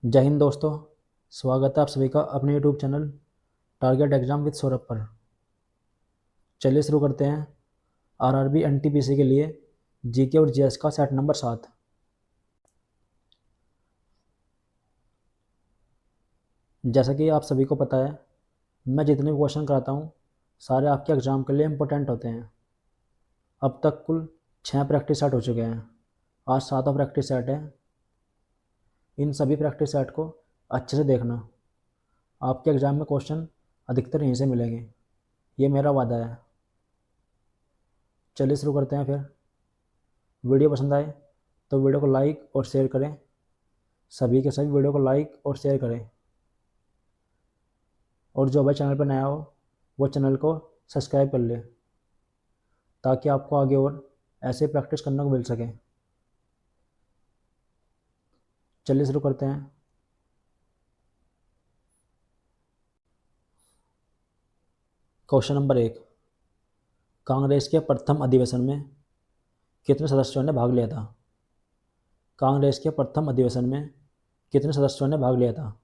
जय हिंद दोस्तों। स्वागत है आप सभी का अपने YouTube channel target exam with Saurabh पर। चलिए शुरू करते हैं आरआरबी एनटीपीसी के लिए जीके और जीएस का सेट नंबर 7। जैसा कि आप सभी को पता है, मैं जितने भी क्वेश्चन कराता हूँ सारे आपके एग्ज़ाम के लिए इम्पोर्टेंट होते हैं। अब तक कुल 6 प्रैक्टिस सेट हो चुके हैं। आज 7वां प्रैक्टिस सेट है। इन सभी प्रैक्टिस सेट को अच्छे से देखना। आपके एग्ज़ाम में क्वेश्चन अधिकतर यहीं से मिलेंगे, ये मेरा वादा है। चलिए शुरू करते हैं फिर। वीडियो पसंद आए तो वीडियो को लाइक और शेयर करें। सभी के सभी वीडियो को लाइक और शेयर करें। और जो भाई चैनल पर नया हो वो चैनल को सब्सक्राइब कर ले, ताकि आपको आगे और ऐसे प्रैक्टिस करने को मिल सके। चलिए शुरू करते हैं। Question number 1। कांग्रेस के प्रथम अधिवेशन में कितने सदस्यों ने भाग लिया था? कांग्रेस के प्रथम अधिवेशन में कितने सदस्यों ने भाग लिया था?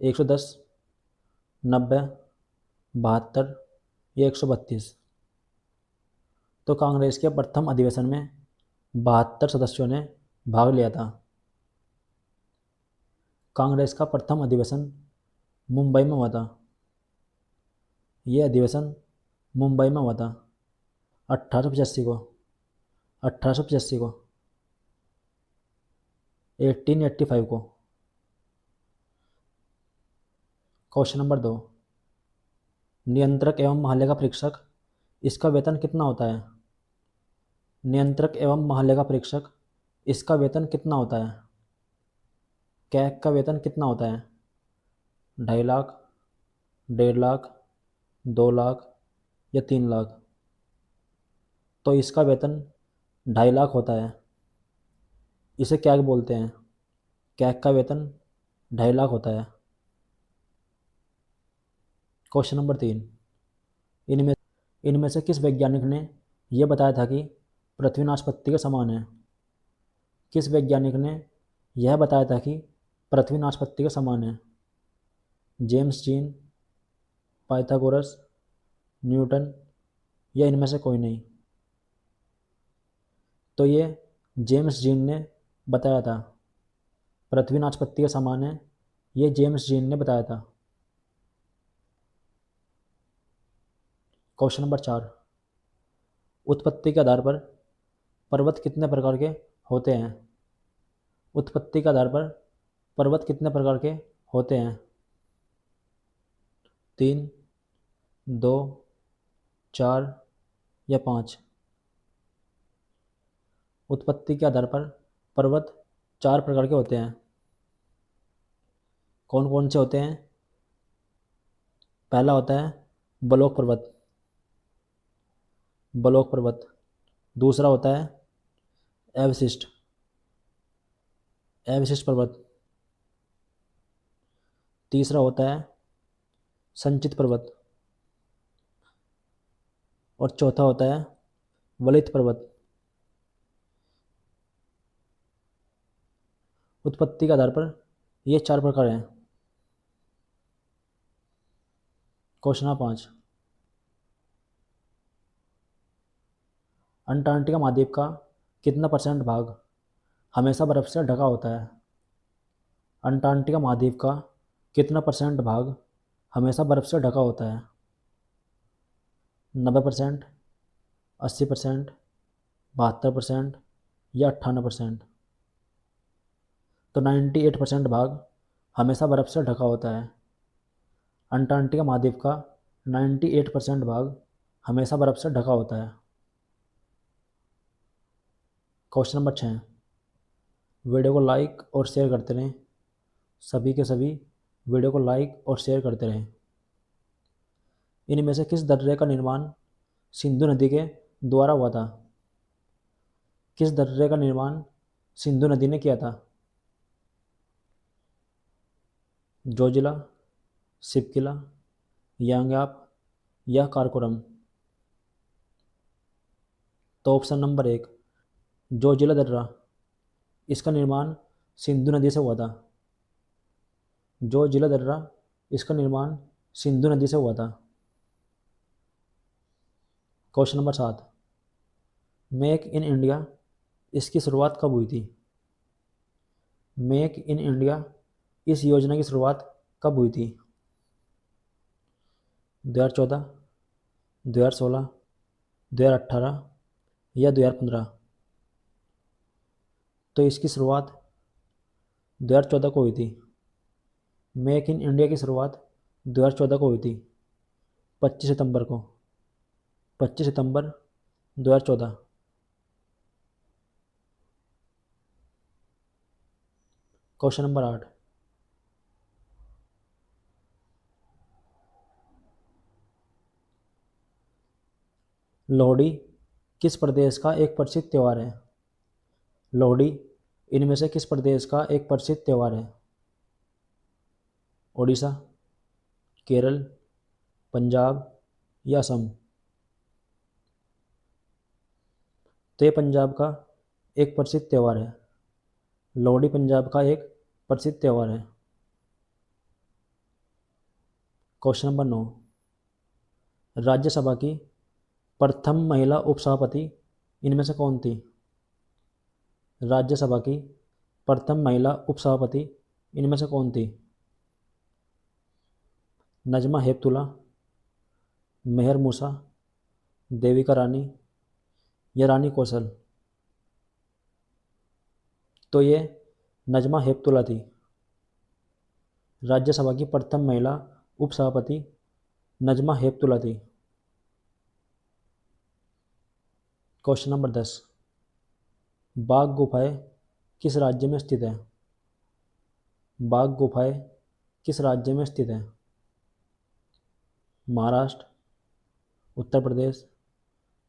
110, 90, 72 या 132? तो कांग्रेस के प्रथम अधिवेशन में 72 सदस्यों ने भाग लिया था। कांग्रेस का प्रथम अधिवेशन मुंबई में हुआ था। यह अधिवेशन मुंबई में हुआ था 1885 को। 1885 को 1885 को। Question number 2। नियंत्रक एवं महालेखा परीक्षक, इसका वेतन कितना होता है? नियंत्रक एवं महालेखा परीक्षक, इसका वेतन कितना होता है? कैग का वेतन कितना होता है? 2.5 लाख, 1.5 लाख, 2 लाख या 3 लाख? तो इसका वेतन 2.5 लाख होता है। इसे कैग बोलते हैं। कैग का वेतन 2.5 लाख होता है। Question number 3। इनमें इनमें से किस वैज्ञानिक ने यह बताया था कि पृथ्वी नाशपत्ती के समान है? किस वैज्ञानिक ने यह बताया था कि पृथ्वी नाशपत्ती के समान है? जेम्स जीन, पाइथागोरस, न्यूटन या इनमें से कोई नहीं? तो ये जेम्स जीन ने बताया था। पृथ्वी नाशपत्ती के समान है, ये जेम्स जीन ने बताया था। Question number 4। उत्पत्ति के आधार पर पर्वत कितने प्रकार के होते हैं? उत्पत्ति के आधार पर पर्वत कितने प्रकार के होते हैं? 3, 2, 4 या 5? उत्पत्ति के आधार पर पर्वत 4 प्रकार के होते हैं। कौन कौन से होते हैं? पहला होता है बलोक पर्वत। बलोक पर्वत। दूसरा होता है अवशिष्ट। अवशिष्ट पर्वत। तीसरा होता है संचित पर्वत। और चौथा होता है वलित पर्वत। उत्पत्ति के आधार पर ये 4 प्रकार हैं। Question number 5। अंटार्कटिका महाद्वीप का कितना परसेंट भाग हमेशा बर्फ से ढका होता है? अंटार्कटिका महाद्वीप का कितना परसेंट भाग हमेशा बर्फ से ढका होता है? 90%, 80%, 72% या 98%? तो 98% भाग हमेशा बर्फ से ढका होता है। अंटार्कटिका महाद्वीप का 98% भाग हमेशा बर्फ से ढका होता है। Question number 6। वीडियो को लाइक और शेयर करते रहें। सभी के सभी वीडियो को लाइक और शेयर करते रहें। इनमें से किस दर्रे का निर्माण सिंधु नदी के द्वारा हुआ था? किस दर्रे का निर्माण सिंधु नदी ने किया था? जोजिला, सिपकिला, यांग्याप या कारकोरम? तो ऑप्शन नंबर 1 जोजिला दर्रा, इसका निर्माण सिंधु नदी से हुआ था। जो जिला दर्रा, इसका निर्माण सिंधु नदी से हुआ था। Question number 7, make in India, इसकी शुरुआत कब हुई थी? मेक इन इंडिया, इस योजना की शुरुआत कब हुई थी? 2014, 2016, 2018 या 2015? तो इसकी शुरुआत 2014 को हुई थी। मेक इन इंडिया की शुरुआत 2014 को हुई थी, 25 सितंबर को, 25 सितंबर 2014। क्वेश्चन नंबर 8, लोहड़ी किस प्रदेश का एक प्रसिद्ध त्यौहार है? लोहड़ी इनमें से किस प्रदेश का एक प्रसिद्ध त्यौहार है? ओडिशा, केरल, पंजाब या असम? तो ये पंजाब का एक प्रसिद्ध त्यौहार है। लोहड़ी पंजाब का एक प्रसिद्ध त्यौहार है। क्वेश्चन नंबर 9, राज्यसभा की प्रथम महिला उपसभापति इनमें से कौन थी? राज्यसभा की प्रथम महिला उपसभापति इनमें से कौन थी? नजमा हेपतुल्ला, मेहर मूसा, देविका रानी या रानी कौशल? तो ये नजमा हेपतुल्ला थी। राज्यसभा की प्रथम महिला उपसभापति नजमा हेपतुल्ला थी। क्वेश्चन नंबर 10, बाघ गुफाएं किस राज्य में स्थित है? बाघ गुफाएं किस राज्य में स्थित है? महाराष्ट्र, उत्तर प्रदेश,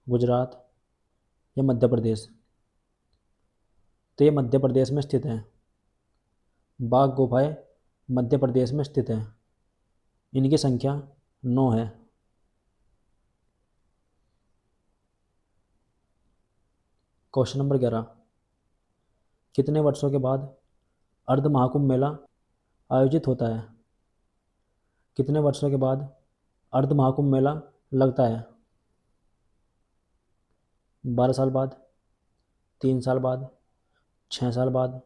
गुजरात या मध्य प्रदेश? तो ये मध्य प्रदेश में स्थित है। बाघ गुफाएं मध्य प्रदेश में स्थित है। इनकी संख्या 9 है। क्वेश्चन नंबर 11, कितने वर्षों के बाद अर्ध महाकुंभ मेला आयोजित होता है? कितने वर्षों के बाद अर्ध महाकुंभ मेला लगता है? 12 साल बाद, 3 साल बाद, 6 साल बाद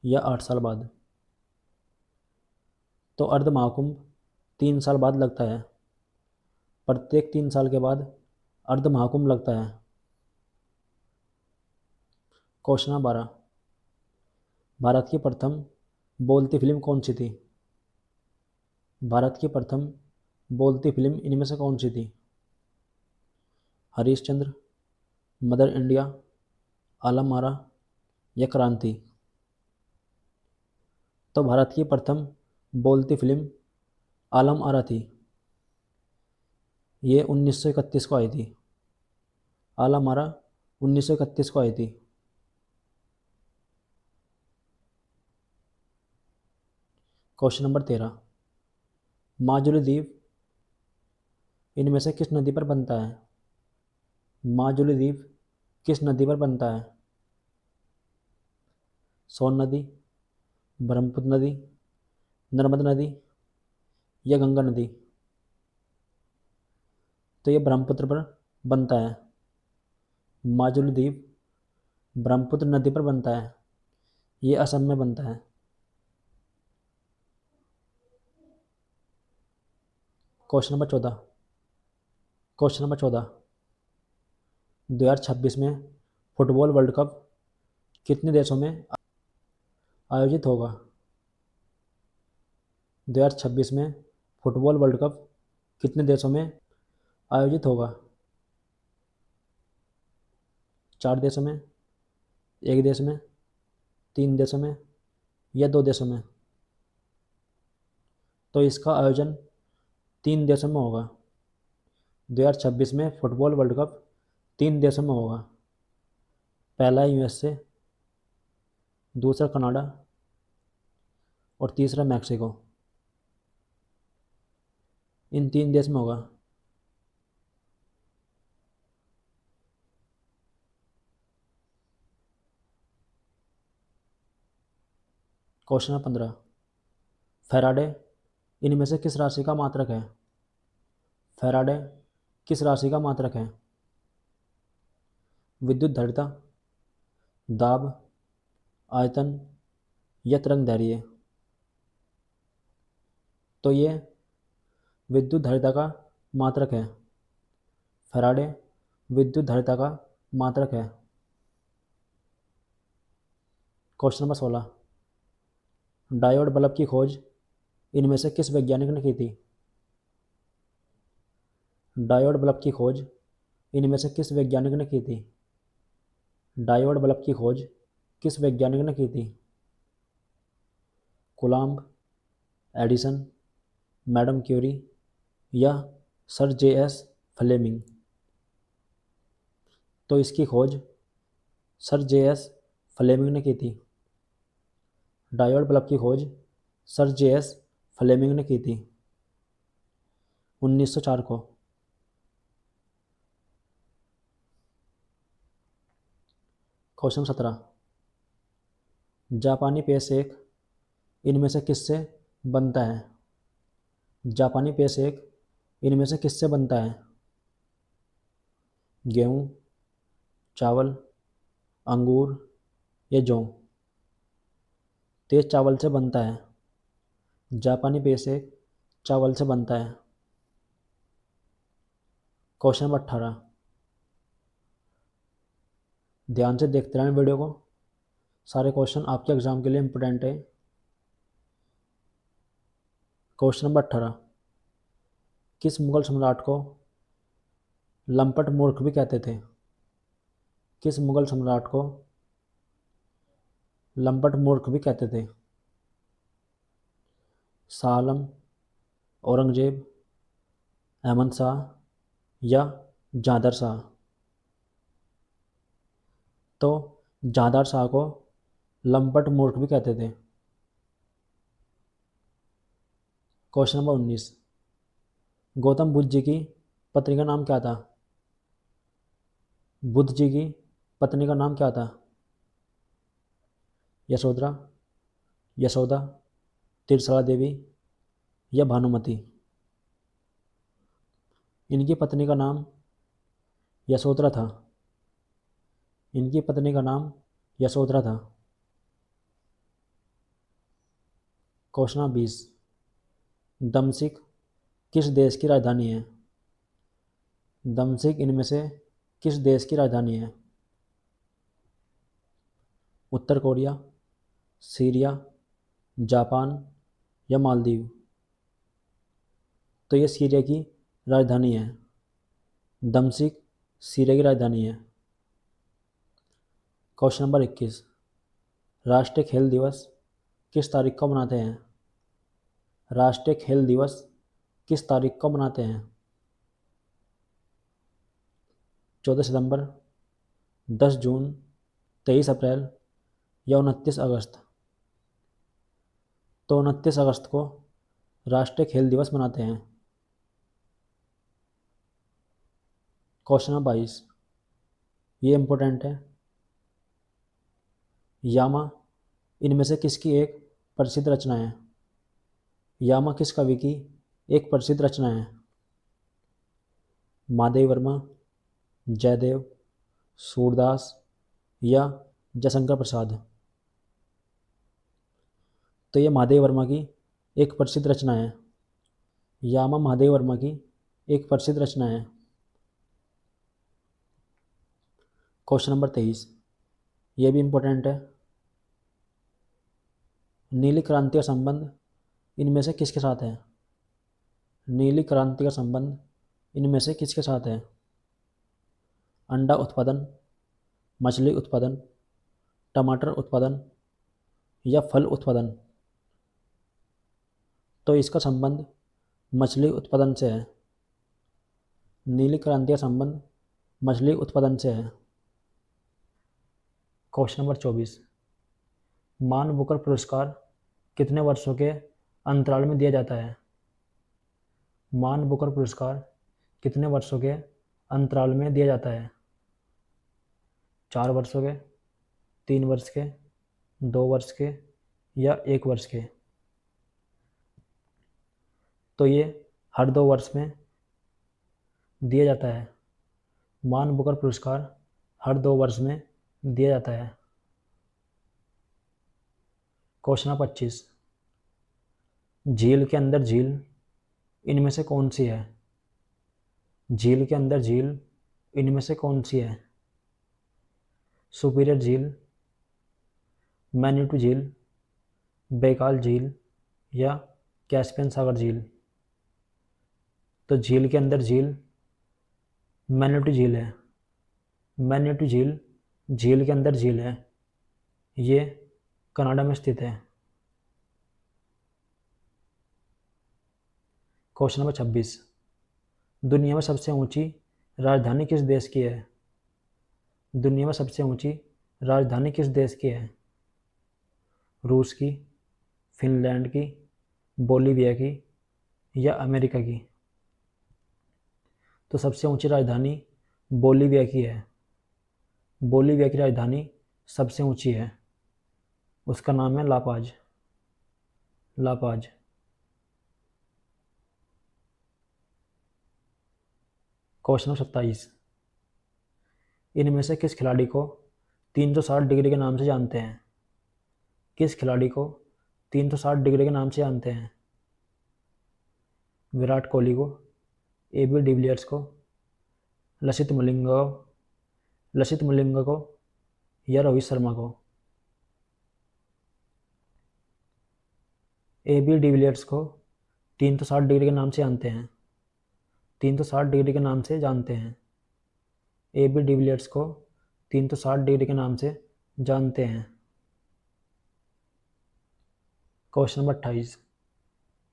या 8 साल बाद? तो अर्ध महाकुंभ 3 साल बाद लगता है। प्रत्येक 3 साल के बाद अर्ध महाकुंभ लगता है। क्वेश्चन नंबर 12, भारत की प्रथम बोलती फिल्म कौन सी थी? भारत की प्रथम बोलती फिल्म इनमें से कौन सी थी? हरीशचंद्र, मदर इंडिया, आलम आरा या क्रांति? तो भारत की प्रथम बोलती फिल्म आलम आरा थी। ये 1931 को आई थी। आलम आरा 1931 को आई थी। क्वेश्चन नंबर 13, माजुली द्वीप इनमें से किस नदी पर बनता है? माजुली द्वीप किस नदी पर बनता है? सोन नदी, ब्रह्मपुत्र नदी, नर्मदा नदी या गंगा नदी? तो ये ब्रह्मपुत्र पर बनता है। माजुली द्वीप ब्रह्मपुत्र नदी पर बनता है। ये असम में बनता है। क्वेश्चन नंबर 14, 2026 में फुटबॉल वर्ल्ड कप कितने देशों में आयोजित होगा? 2026 में फुटबॉल वर्ल्ड कप कितने देशों में आयोजित होगा? 4 देशों में, 1 देश में, 3 देशों में या 2 देशों में? तो इसका आयोजन 3 देशों में होगा। 2026 में फुटबॉल वर्ल्ड कप 3 देशों में होगा। पहला यूएसए, दूसरा कनाडा और तीसरा मैक्सिको। इन 3 देश में होगा। क्वेश्चन नंबर 15, फैराडे इनमें से किस राशि का मात्रक है? फैराडे किस राशि का मात्रक है? विद्युत धारिता, दाब, आयतन या तरंगदैर्घ्य? तो ये विद्युत धारिता का मात्रक है। फैराडे विद्युत धारिता का मात्रक है। क्वेश्चन नंबर 16, डायोड बल्ब की खोज इनमें से किस वैज्ञानिक ने की थी? डायोड बल्ब की खोज इनमें से किस वैज्ञानिक ने की थी? डायोड बल्ब की खोज किस वैज्ञानिक ने की थी? कूलाम्ब, एडिसन, मैडम क्यूरी या सर J.S. फ्लेमिंग? तो इसकी खोज सर J.S. फ्लेमिंग ने की थी। डायोड बल्ब की खोज सर J.S. फ्लेमिंग ने की थी 1904 को। क्वेश्चन 17, जापानी पेय सेक इनमें से किससे बनता है? जापानी पेय सेक इनमें से किससे बनता है? गेहूँ, चावल, अंगूर या जौ? तेज चावल से बनता है। जापानी पेय सेक चावल से बनता है। क्वेश्चन नंबर 18, ध्यान से देखते रहें वीडियो को, सारे क्वेश्चन आपके एग्जाम के लिए इम्पोर्टेंट है। क्वेश्चन नंबर 18, किस मुगल सम्राट को लंपट मूर्ख भी कहते थे? किस मुगल सम्राट को लंपट मूर्ख भी कहते थे? शाह आलम, औरंगजेब, अहमद शाह या जहांदर शाह? तो जहांदर शाह को लंपट मूर्ख भी कहते थे। क्वेश्चन नंबर 19, गौतम बुद्ध जी की पत्नी का नाम क्या था? बुद्ध जी की पत्नी का नाम क्या था? यशोधरा, यशोदा, त्रिशला देवी या भानुमति? इनकी पत्नी का नाम यशोधरा था। इनकी पत्नी का नाम यशोधरा था। क्वेश्चन नंबर 20, दमसिक किस देश की राजधानी है? दमसिक इनमें से किस देश की राजधानी है? उत्तर कोरिया, सीरिया, जापान या मालदीव? तो ये सीरिया की राजधानी है। दमसिक सीरिया की राजधानी है। क्वेश्चन नंबर 21, राष्ट्रीय खेल दिवस किस तारीख को मनाते हैं? राष्ट्रीय खेल दिवस किस तारीख को मनाते हैं? 14 सितंबर, 10 जून, 23 अप्रैल या 29 अगस्त? तो 29 अगस्त को राष्ट्रीय खेल दिवस मनाते हैं। क्वेश्चन नंबर 22, ये इम्पोर्टेंट है। यामा इनमें से किसकी एक प्रसिद्ध रचना है? यामा किस कवि की एक प्रसिद्ध रचना है? महादेव वर्मा, जयदेव, सूरदास या जयशंकर प्रसाद? तो ये महादेव वर्मा की एक प्रसिद्ध रचना है। यामा महादेव वर्मा की एक प्रसिद्ध रचना है। क्वेश्चन नंबर 23, ये भी इम्पोर्टेंट है। नीली क्रांति का संबंध इनमें से किसके साथ है? नीली क्रांति का संबंध इनमें से किसके साथ है? अंडा उत्पादन, मछली उत्पादन, टमाटर उत्पादन या फल उत्पादन? तो इसका संबंध मछली उत्पादन से है। नीली क्रांति का संबंध मछली उत्पादन से है। क्वेश्चन नंबर 24, मान बुकर पुरस्कार कितने वर्षों के अंतराल में दिया जाता है? मान बुकर पुरस्कार कितने वर्षों के अंतराल में दिया जाता है? 4 वर्षों के, 3 वर्ष के, 2 वर्ष के या 1 वर्ष के। तो ये हर 2 वर्ष में दिया जाता है। मान बुकर पुरस्कार हर 2 वर्ष में दिया जाता है। क्वेश्चन 25, झील के अंदर झील इनमें से कौन सी है? झील के अंदर झील इनमें से कौन सी है? सुपीरियर झील, मैन्यूटू झील, बैकाल झील या कैस्पियन सागर झील? तो झील के अंदर झील मैन्यूटू झील है। मैन्यूटू झील झील के अंदर झील है। ये कनाडा में स्थित है। क्वेश्चन नंबर 26, दुनिया में सबसे ऊंची राजधानी किस देश की है? दुनिया में सबसे ऊंची राजधानी किस देश की है? रूस की, फिनलैंड की, बोलीविया की या अमेरिका की? तो सबसे ऊंची राजधानी बोलीविया की है। बोलीविया की राजधानी सबसे ऊंची है। उसका नाम है लापाज। लापाज। क्वेश्चन 27, इनमें से किस खिलाड़ी को 360 डिग्री के नाम से जानते हैं? किस खिलाड़ी को 360 डिग्री के नाम से जानते हैं? विराट कोहली को, AB डिविलियर्स को, लसित मलिंगा को या रोहित शर्मा को? AB डिविलियर्स को 360 डिग्री के नाम से जानते हैं। 360 डिग्री के नाम से जानते हैं। AB डिविलियर्स को 360 डिग्री के नाम से जानते हैं। क्वेश्चन नंबर 28,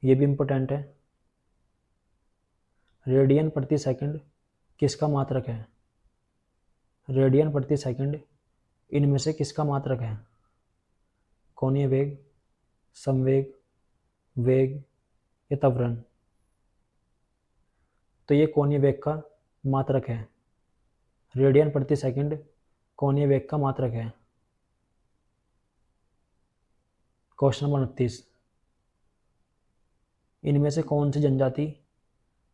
ये भी इम्पोर्टेंट है। रेडियन प्रति सेकंड किसका मात्रक है? रेडियन प्रति सेकंड इनमें से किसका मात्रक है? कोणीय वेग, संवेग, वेग या त्वरण? तो ये कोणीय वेग का मात्रक है। रेडियन प्रति सेकंड कोणीय वेग का मात्रक है। क्वेश्चन नंबर 29, इनमें से कौन सी जनजाति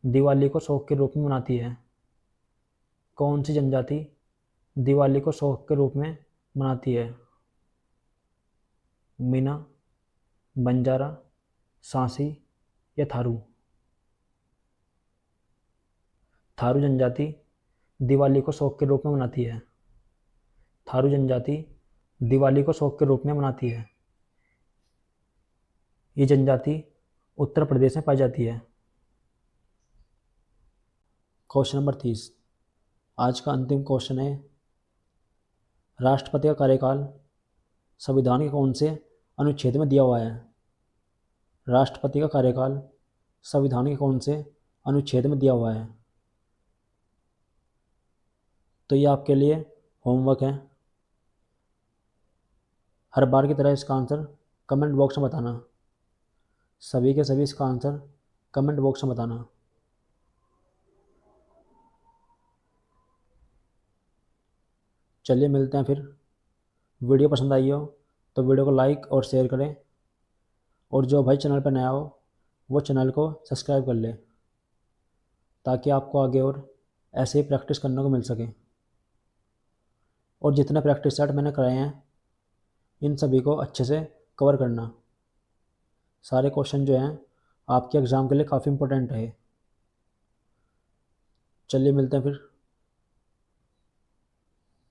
दिवाली को शौक के रूप में मनाती है? कौन सी जनजाति दिवाली को शौक के रूप में मनाती है? मीना, बंजारा, सांसी या थारू? थारू जनजाति दिवाली को शौक के रूप में मनाती है। थारू जनजाति दिवाली को शौक के रूप में मनाती है। ये जनजाति उत्तर प्रदेश में पाई जाती है। क्वेश्चन नंबर 30, आज का अंतिम क्वेश्चन है, राष्ट्रपति का कार्यकाल संविधान के कौन से अनुच्छेद में दिया हुआ है? राष्ट्रपति का कार्यकाल संविधान के कौन से अनुच्छेद में दिया हुआ है? तो ये आपके लिए होमवर्क है। हर बार की तरह इसका आंसर कमेंट बॉक्स में बताना। सभी के सभी इसका आंसर कमेंट बॉक्स में बताना। चलिए मिलते हैं फिर। वीडियो पसंद आई हो तो वीडियो को लाइक और शेयर करें, और जो भाई चैनल पर नया हो वो चैनल को सब्सक्राइब कर ले, ताकि आपको आगे और ऐसे ही प्रैक्टिस करने को मिल सके। और जितने प्रैक्टिस सेट मैंने कराए हैं इन सभी को अच्छे से कवर करना। सारे क्वेश्चन जो हैं आपके एग्ज़ाम के लिए काफ़ी इम्पोर्टेंट है। चलिए मिलते हैं फिर।